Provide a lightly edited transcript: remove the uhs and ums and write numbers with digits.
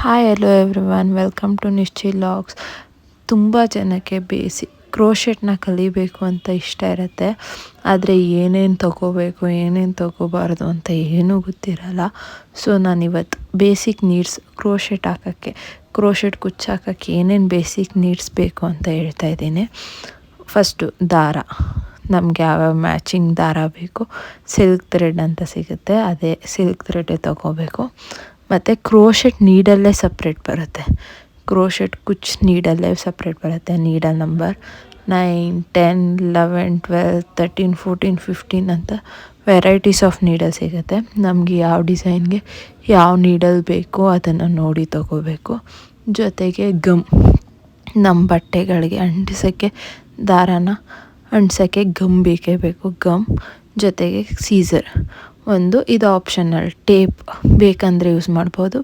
Hi hello everyone, welcome to Nishchi vlogs. ತುಂಬ ಜನಕ್ಕೆ ಕ್ರೋಶೆಟ್ನ ಕಲಿಬೇಕು ಅಂತ ಇಷ್ಟ ಇರುತ್ತೆ. ಆದರೆ ಏನೇನು ತೊಗೋಬೇಕು ಏನೇನು ತೊಗೋಬಾರ್ದು ಅಂತ ಏನೂ ಗೊತ್ತಿರಲ್ಲ. ಸೊ ನಾನಿವತ್ತು ಬೇಸಿಕ್ ನೀಡ್ಸ್ ಕ್ರೋಶೆಟ್ ಹಾಕೋಕ್ಕೆ, ಕ್ರೋಶೆಟ್ ಕುಚ್ಚು ಹಾಕೋಕ್ಕೆ ಏನೇನು ಬೇಸಿಕ್ ನೀಡ್ಸ್ ಬೇಕು ಅಂತ ಹೇಳ್ತಾ ಇದ್ದೀನಿ. ಫಸ್ಟು ದಾರ, ನಮಗೆ ಯಾವ್ಯಾವ ಮ್ಯಾಚಿಂಗ್ ದಾರ ಬೇಕು. ಸಿಲ್ಕ್ ಥ್ರೆಡ್ ಅಂತ ಸಿಗುತ್ತೆ, ಅದೇ ಸಿಲ್ಕ್ ಥ್ರೆಡ್ಡೇ ತೊಗೋಬೇಕು. ಮತ್ತು ಕ್ರೋಶೆಟ್ ನೀಡಲ್ಲೇ ಸಪ್ರೇಟ್ ಬರುತ್ತೆ, ಕ್ರೋಶೆಟ್ ಕುಚ್ಚು ನೀಡಲ್ಲೇ ಸಪ್ರೇಟ್ ಬರುತ್ತೆ. ನೀಡಲ್ ನಂಬರ್ 9, 10, 11, 12, 13, 14, 15 ಅಂತ ವೆರೈಟೀಸ್ ಆಫ್ ನೀಡಲ್ ಸಿಗುತ್ತೆ. ನಮಗೆ ಯಾವ ಡಿಸೈನ್ಗೆ ಯಾವ ನೀಡಲ್ ಬೇಕೋ ಅದನ್ನು ನೋಡಿ ತೊಗೋಬೇಕು. ಜೊತೆಗೆ ನಮ್ಮ ಬಟ್ಟೆಗಳಿಗೆ ಅಂಟಿಸೋಕ್ಕೆ ದಾರಾನ ಅಂಟಿಸೋಕ್ಕೆ ಬೇಕೇ ಬೇಕು. ಜೊತೆಗೆ ಸೀಸರ್ ಇದು ಆಪ್ಷನಲ್. ಟೇಪ್ ಬೇಕಂದರೆ ಯೂಸ್ ಮಾಡ್ಬೋದು,